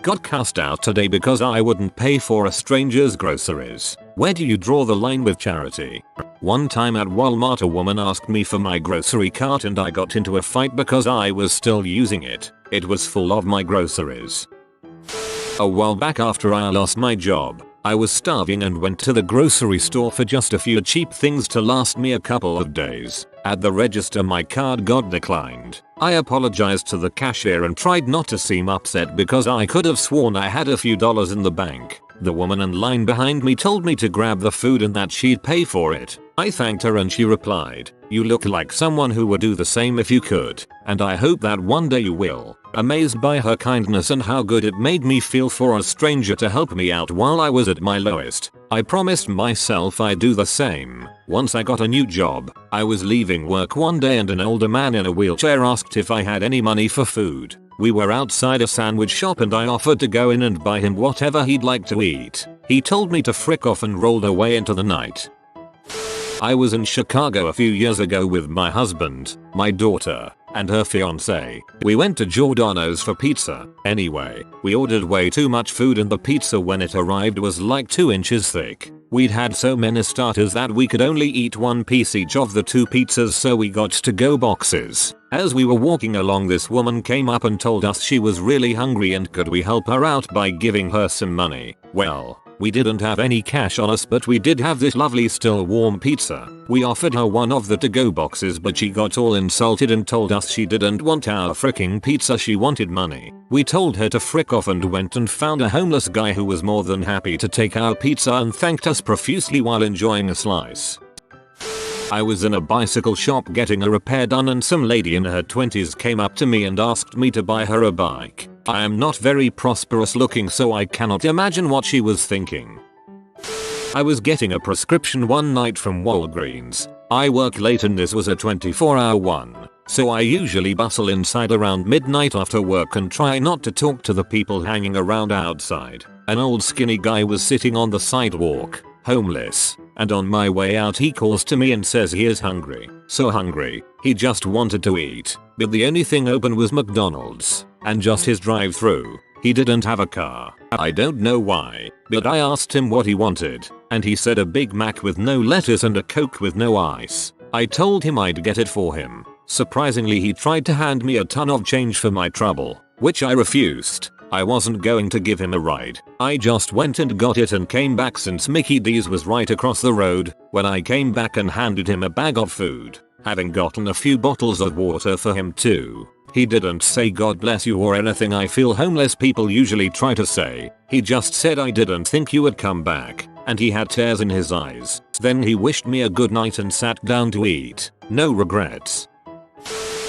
Got cussed out today because I wouldn't pay for a stranger's groceries. Where do you draw the line with charity? One time at Walmart a woman asked me for my grocery cart and I got into a fight because I was still using it. It was full of my groceries. A while back after I lost my job, I was starving and went to the grocery store for just a few cheap things to last me a couple of days. At the register my card got declined. I apologized to the cashier and tried not to seem upset because I could have sworn I had a few dollars in the bank. The woman in line behind me told me to grab the food and that she'd pay for it. I thanked her and she replied, "You look like someone who would do the same if you could, and I hope that one day you will." Amazed by her kindness and how good it made me feel for a stranger to help me out while I was at my lowest, I promised myself I'd do the same. Once I got a new job, I was leaving work one day and an older man in a wheelchair asked if I had any money for food. We were outside a sandwich shop and I offered to go in and buy him whatever he'd like to eat. He told me to frick off and rolled away into the night. I was in Chicago a few years ago with my husband, my daughter, and her fiance. We went to Giordano's for pizza. Anyway, we ordered way too much food and the pizza when it arrived was like 2 inches thick. We'd had so many starters that we could only eat one piece each of the 2 pizzas, so we got to-go boxes. As we were walking along, this woman came up and told us she was really hungry and could we help her out by giving her some money. Well, we didn't have any cash on us, but we did have this lovely still warm pizza. We offered her one of the to-go boxes, but she got all insulted and told us she didn't want our fricking pizza, she wanted money. We told her to frick off and went and found a homeless guy who was more than happy to take our pizza and thanked us profusely while enjoying a slice. I was in a bicycle shop getting a repair done and some lady in her 20s came up to me and asked me to buy her a bike. I am not very prosperous looking, so I cannot imagine what she was thinking. I was getting a prescription one night from Walgreens. I work late and this was a 24-hour one, so I usually bustle inside around midnight after work and try not to talk to the people hanging around outside. An old skinny guy was sitting on the sidewalk, homeless, and on my way out he calls to me and says he is hungry. So hungry, he just wanted to eat, but the only thing open was McDonald's, and just his drive-through. He didn't have a car. I don't know why, but I asked him what he wanted, and he said a Big Mac with no lettuce and a Coke with no ice. I told him I'd get it for him. Surprisingly, he tried to hand me a ton of change for my trouble, which I refused. I wasn't going to give him a ride. I just went and got it and came back since Mickey D's was right across the road. When I came back and handed him a bag of food, having gotten a few bottles of water for him too, he didn't say God bless you or anything I feel homeless people usually try to say. He just said I didn't think you would come back, and he had tears in his eyes. Then he wished me a good night and sat down to eat. No regrets.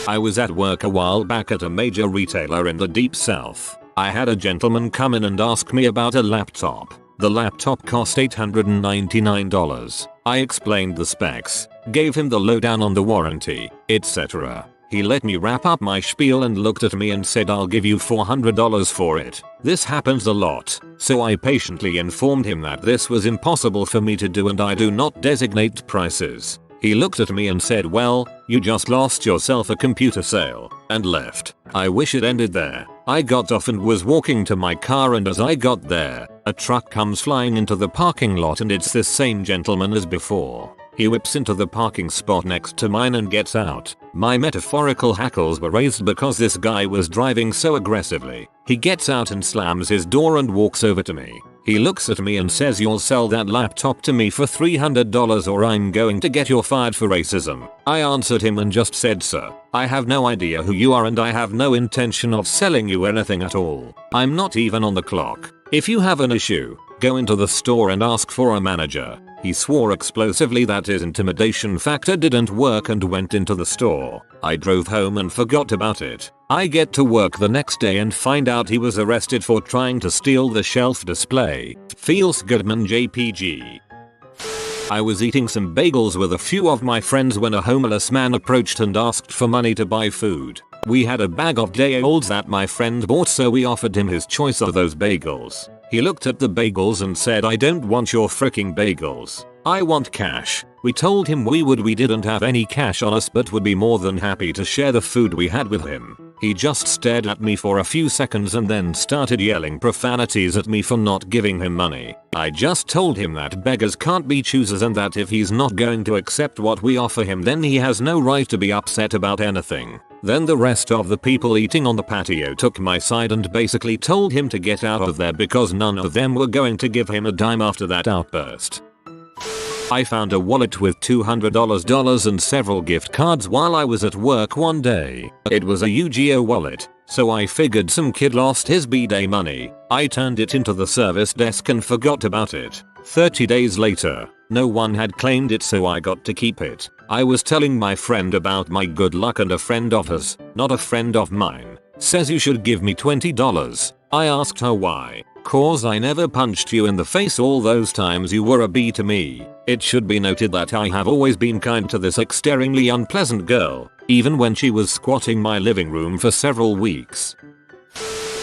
I was at work a while back at a major retailer in the Deep South. I had a gentleman come in and ask me about a laptop. The laptop cost $899. I explained the specs, gave him the lowdown on the warranty, etc. He let me wrap up my spiel and looked at me and said, "I'll give you $400 for it." This happens a lot, so I patiently informed him that this was impossible for me to do and I do not designate prices. He looked at me and said, "Well, you just lost yourself a computer sale," and left. I wish it ended there. I got off and was walking to my car, and as I got there, a truck comes flying into the parking lot and it's the same gentleman as before. He whips into the parking spot next to mine and gets out. My metaphorical hackles were raised because this guy was driving so aggressively. He gets out and slams his door and walks over to me. He looks at me and says, "You'll sell that laptop to me for $300 or I'm going to get you fired for racism." I answered him and just said, "Sir, I have no idea who you are and I have no intention of selling you anything at all. I'm not even on the clock. If you have an issue, go into the store and ask for a manager." He swore explosively that his intimidation factor didn't work and went into the store. I drove home and forgot about it. I get to work the next day and find out he was arrested for trying to steal the shelf display. Feels Goodman JPG. I was eating some bagels with a few of my friends when a homeless man approached and asked for money to buy food. We had a bag of day-olds that my friend bought, so we offered him his choice of those bagels. He looked at the bagels and said, "I don't want your fricking bagels. I want cash." We told him we didn't have any cash on us but would be more than happy to share the food we had with him. He just stared at me for a few seconds and then started yelling profanities at me for not giving him money. I just told him that beggars can't be choosers and that if he's not going to accept what we offer him then he has no right to be upset about anything. Then the rest of the people eating on the patio took my side and basically told him to get out of there because none of them were going to give him a dime after that outburst. I found a wallet with $200 and several gift cards while I was at work one day. It was a Yu-Gi-Oh wallet, so I figured some kid lost his B-Day money. I turned it into the service desk and forgot about it. 30 days later, no one had claimed it, so I got to keep it. I was telling my friend about my good luck and a friend of hers, not a friend of mine, says you should give me $20. I asked her why. Cause I never punched you in the face all those times you were a B to me. It should be noted that I have always been kind to this extenuatingly unpleasant girl, even when she was squatting my living room for several weeks.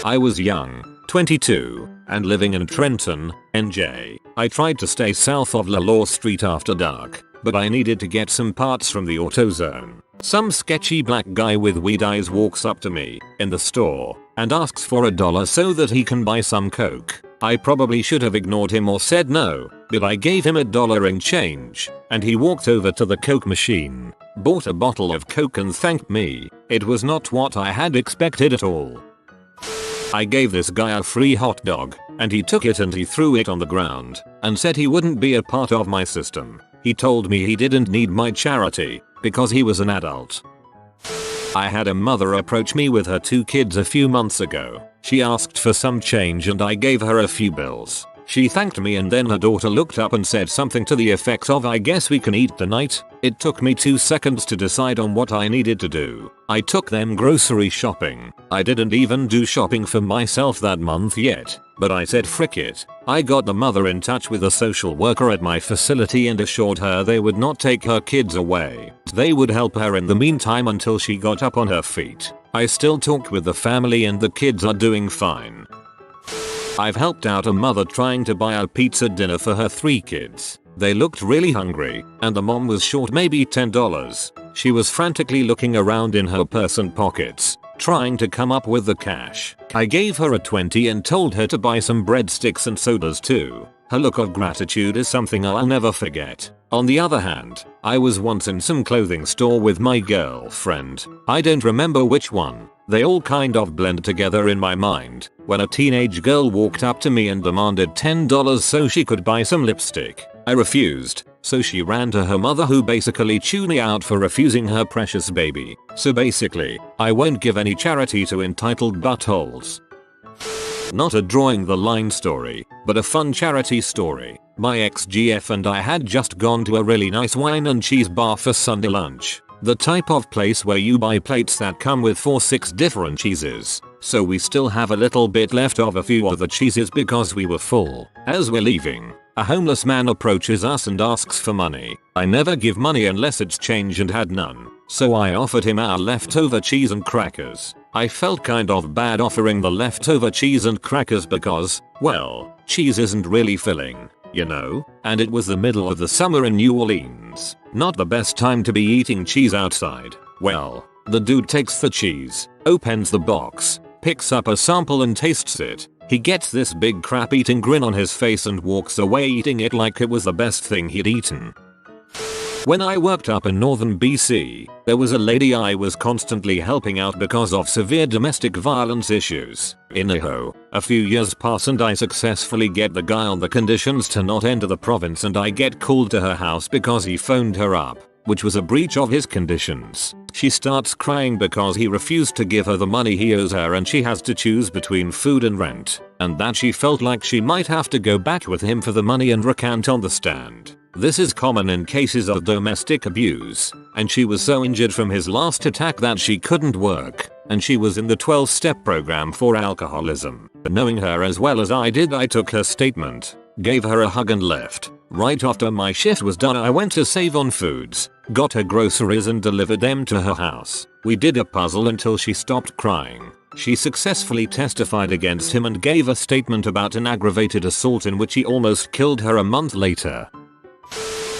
I was young, 22, and living in Trenton, NJ. I tried to stay south of LaLaw Street after dark, but I needed to get some parts from the AutoZone. Some sketchy black guy with weed eyes walks up to me in the store and asks for $1 so that he can buy some coke. I probably should have ignored him or said no, but I gave him $1 in change, and he walked over to the coke machine, bought a bottle of coke and thanked me. It was not what I had expected at all. I gave this guy a free hot dog, and he took it and he threw it on the ground and said he wouldn't be a part of my system. He told me he didn't need my charity because he was an adult. I had a mother approach me with her 2 kids a few months ago. She asked for some change and I gave her a few bills. She thanked me and then her daughter looked up and said something to the effect of, "I guess we can eat tonight." It took me 2 seconds to decide on what I needed to do. I took them grocery shopping. I didn't even do shopping for myself that month yet, but I said frick it. I got the mother in touch with a social worker at my facility and assured her they would not take her kids away. They would help her in the meantime until she got up on her feet. I still talk with the family and the kids are doing fine. I've helped out a mother trying to buy a pizza dinner for her 3 kids. They looked really hungry, and the mom was short maybe $10. She was frantically looking around in her purse and pockets, trying to come up with the cash. I gave her a $20 and told her to buy some breadsticks and sodas too. Her look of gratitude is something I'll never forget. On the other hand, I was once in some clothing store with my girlfriend. I don't remember which one. They all kind of blend together in my mind, when a teenage girl walked up to me and demanded $10 so she could buy some lipstick. I refused, so she ran to her mother who basically chewed me out for refusing her precious baby. So basically, I won't give any charity to entitled buttholes. Not a drawing the line story, but a fun charity story. My ex-GF and I had just gone to a really nice wine and cheese bar for Sunday lunch. The type of place where you buy plates that come with 4-6 different cheeses. So we still have a little bit left of a few of the cheeses because we were full. As we're leaving, a homeless man approaches us and asks for money. I never give money unless it's change and had none. So I offered him our leftover cheese and crackers. I felt kind of bad offering the leftover cheese and crackers because, well, cheese isn't really filling, you know? And it was the middle of the summer in New Orleans. Not the best time to be eating cheese outside. Well, the dude takes the cheese, opens the box, picks up a sample and tastes it. He gets this big crap eating grin on his face and walks away eating it like it was the best thing he'd eaten. When I worked up in northern BC, there was a lady I was constantly helping out because of severe domestic violence issues. In Idaho, a few years pass and I successfully get the guy on the conditions to not enter the province and I get called to her house because he phoned her up, which was a breach of his conditions. She starts crying because he refused to give her the money he owes her and she has to choose between food and rent, and that she felt like she might have to go back with him for the money and recant on the stand. This is common in cases of domestic abuse, and she was so injured from his last attack that she couldn't work, and she was in the 12-step program for alcoholism. Knowing her as well as I did, I took her statement, gave her a hug and left. Right after my shift was done, I went to Save on Foods, got her groceries and delivered them to her house. We did a puzzle until she stopped crying. She successfully testified against him and gave a statement about an aggravated assault in which he almost killed her a month later.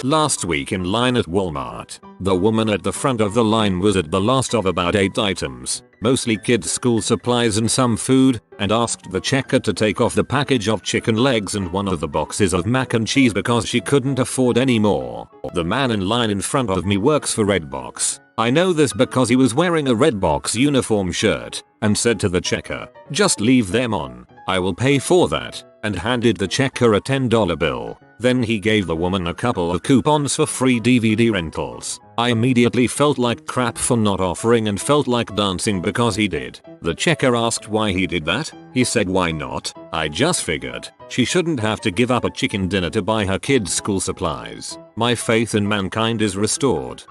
Last week in line at Walmart, the woman at the front of the line was at the last of about 8 items, mostly kids' school supplies and some food, and asked the checker to take off the package of chicken legs and one of the boxes of mac and cheese because she couldn't afford any more. The man in line in front of me works for Redbox. I know this because he was wearing a Redbox uniform shirt and said to the checker, "Just leave them on, I will pay for that," and handed the checker a $10 bill. Then he gave the woman a couple of coupons for free DVD rentals. I immediately felt like crap for not offering and felt like dancing because he did. The checker asked why he did that. He said why not. I just figured she shouldn't have to give up a chicken dinner to buy her kids' school supplies. My faith in mankind is restored.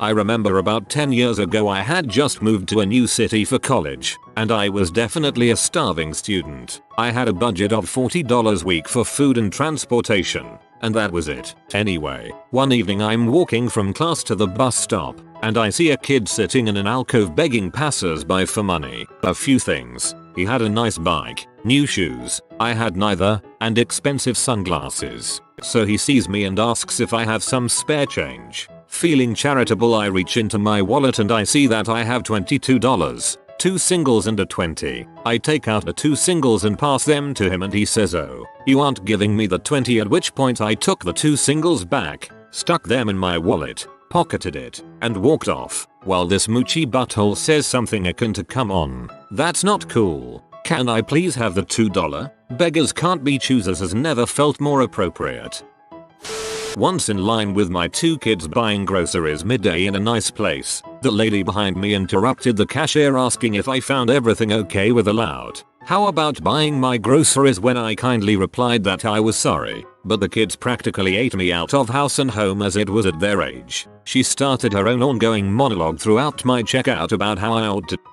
I remember about 10 years ago I had just moved to a new city for college, and I was definitely a starving student. I had a budget of $40 a week for food and transportation, and that was it. Anyway, one evening I'm walking from class to the bus stop, and I see a kid sitting in an alcove begging passers-by for money. A few things. He had a nice bike, new shoes, I had neither, and expensive sunglasses. So he sees me and asks if I have some spare change. Feeling charitable, I reach into my wallet and I see that I have $22, 2 singles and a 20. I take out the 2 singles and pass them to him and he says, "Oh, you aren't giving me the 20," at which point I took the 2 singles back, stuck them in my wallet, pocketed it, and walked off, while this moochy butthole says something akin to "come on, that's not cool. Can I please have the $2? Beggars can't be choosers" has never felt more appropriate. Once in line with my 2 kids buying groceries midday in a nice place, the lady behind me interrupted the cashier asking if I found everything okay with a loud, "How about buying my groceries?" when I kindly replied that I was sorry, but the kids practically ate me out of house and home as it was at their age. She started her own ongoing monologue throughout my checkout about how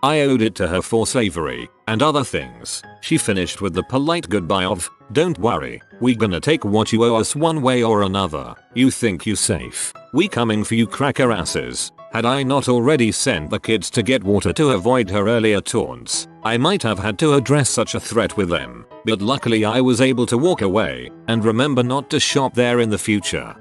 I owed it to her for slavery and other things. She finished with the polite goodbye of, "Don't worry, we gonna take what you owe us one way or another. You think you safe? We coming for you cracker asses." Had I not already sent the kids to get water to avoid her earlier taunts, I might have had to address such a threat with them, but luckily I was able to walk away and remember not to shop there in the future.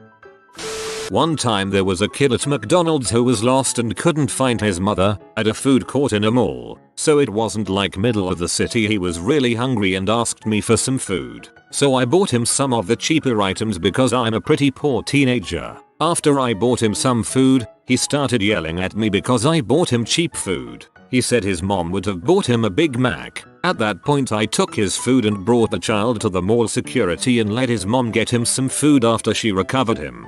One time there was a kid at McDonald's who was lost and couldn't find his mother at a food court in a mall, so it wasn't like middle of the city. He was really hungry and asked me for some food, so I bought him some of the cheaper items because I'm a pretty poor teenager. After I bought him some food, he started yelling at me because I bought him cheap food. He said his mom would have bought him a Big Mac. At that point I took his food and brought the child to the mall security and let his mom get him some food after she recovered him.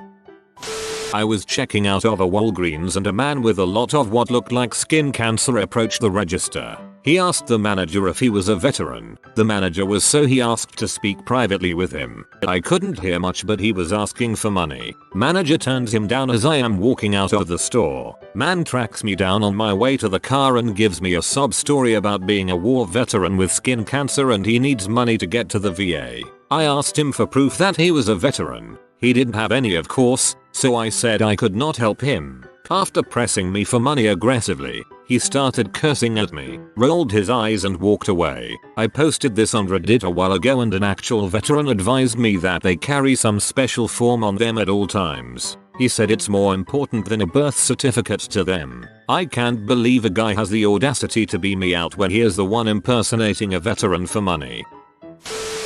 I was checking out of a Walgreens and a man with a lot of what looked like skin cancer approached the register. He asked the manager if he was a veteran. The manager was, so he asked to speak privately with him. I couldn't hear much, but he was asking for money. Manager turns him down as I am walking out of the store. Man tracks me down on my way to the car and gives me a sob story about being a war veteran with skin cancer and he needs money to get to the VA. I asked him for proof that he was a veteran. He didn't have any, of course, so I said I could not help him. After pressing me for money aggressively, he started cursing at me, rolled his eyes and walked away. I posted this on Reddit a while ago and an actual veteran advised me that they carry some special form on them at all times. He said it's more important than a birth certificate to them. I can't believe a guy has the audacity to bee me out when he is the one impersonating a veteran for money.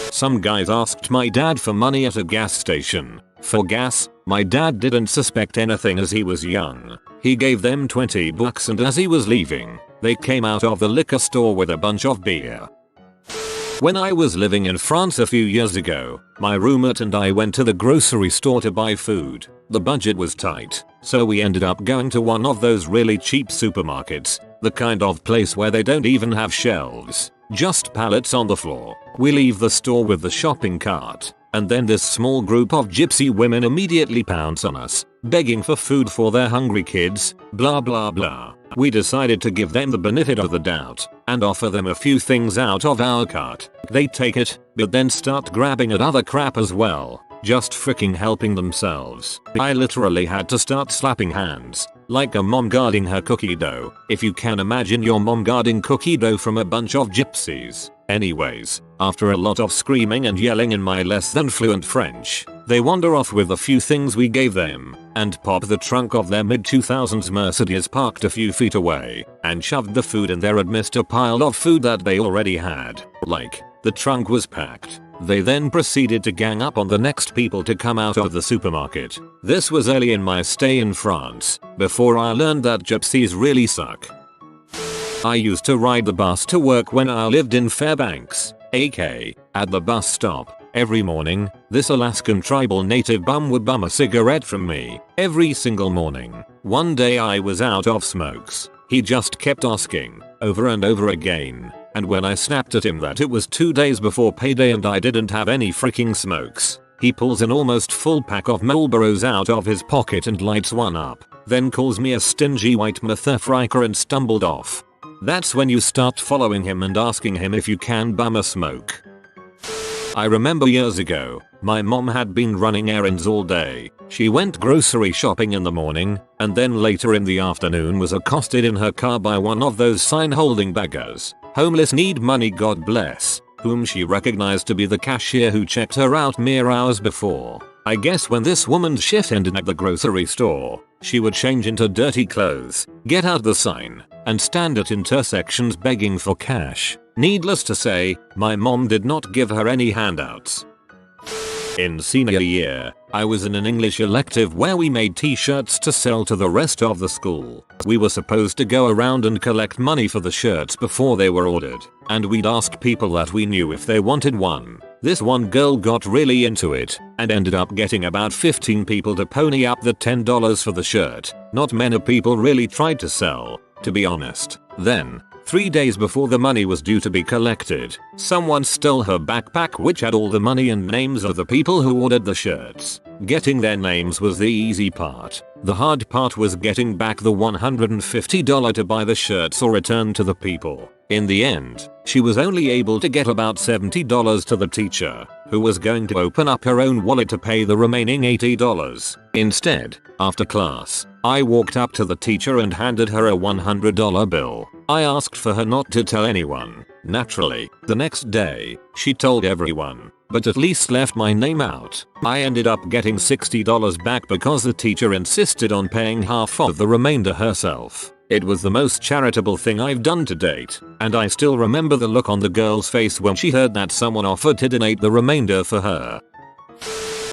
Some guys asked my dad for money at a gas station. For gas, my dad didn't suspect anything as he was young. He gave them $20 and as he was leaving, they came out of the liquor store with a bunch of beer. When I was living in France a few years ago, my roommate and I went to the grocery store to buy food. The budget was tight, so we ended up going to one of those really cheap supermarkets, the kind of place where they don't even have shelves, just pallets on the floor. We leave the store with the shopping cart, and then this small group of gypsy women immediately pounce on us, begging for food for their hungry kids, blah blah blah. We decided to give them the benefit of the doubt and offer them a few things out of our cart. They take it, but then start grabbing at other crap as well, just freaking helping themselves. I literally had to start slapping hands, like a mom guarding her cookie dough, if you can imagine your mom guarding cookie dough from a bunch of gypsies. Anyways, after a lot of screaming and yelling in my less than fluent French, They wander off with a few things we gave them, and pop the trunk of their mid-2000s Mercedes parked a few feet away, and shoved the food in there amidst a pile of food that they already had. Like, the trunk was packed. They then proceeded to gang up on the next people to come out of the supermarket. This was early in my stay in France, before I learned that gypsies really suck. I used to ride the bus to work when I lived in Fairbanks, AK. At the bus stop, every morning, this Alaskan tribal native bum would bum a cigarette from me, every single morning. One day I was out of smokes. He just kept asking, over and over again, and when I snapped at him that it was 2 days before payday and I didn't have any freaking smokes, he pulls an almost full pack of Marlboros out of his pocket and lights one up, then calls me a stingy white motherfricker and stumbled off. That's when you start following him and asking him if you can bum a smoke. I remember years ago, my mom had been running errands all day. She went grocery shopping in the morning, and then later in the afternoon was accosted in her car by one of those sign-holding beggars, homeless need money God bless, whom she recognized to be the cashier who checked her out mere hours before. I guess when this woman's shift ended at the grocery store, she would change into dirty clothes, get out the sign, and stand at intersections begging for cash. Needless to say, my mom did not give her any handouts. In senior year, I was in an English elective where we made t-shirts to sell to the rest of the school. We were supposed to go around and collect money for the shirts before they were ordered, and we'd ask people that we knew if they wanted one. This one girl got really into it, and ended up getting about 15 people to pony up the $10 for the shirt. Not many people really tried to sell, to be honest. Then, 3 days before the money was due to be collected, someone stole her backpack which had all the money and names of the people who ordered the shirts. Getting their names was the easy part. The hard part was getting back the $150 to buy the shirts or return to the people. In the end, she was only able to get about $70 to the teacher, who was going to open up her own wallet to pay the remaining $80. Instead, after class, I walked up to the teacher and handed her a $100 bill. I asked for her not to tell anyone. Naturally, the next day, she told everyone, but at least left my name out. I ended up getting $60 back because the teacher insisted on paying half of the remainder herself. It was the most charitable thing I've done to date, and I still remember the look on the girl's face when she heard that someone offered to donate the remainder for her.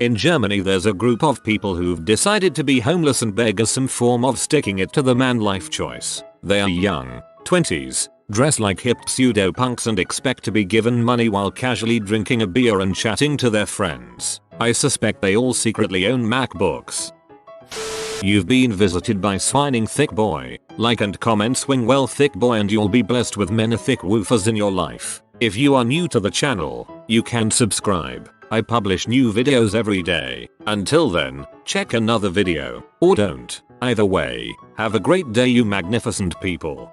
In Germany there's a group of people who've decided to be homeless and beg as some form of sticking it to the man life choice. They are young, 20s, dress like hip pseudo-punks and expect to be given money while casually drinking a beer and chatting to their friends. I suspect they all secretly own MacBooks. You've been visited by swining thick boy. Like and comment swing well thick boy and you'll be blessed with many thick woofers in your life. If you are new to the channel, you can subscribe. I publish new videos every day. Until then, check another video, or don't. Either way, have a great day you magnificent people.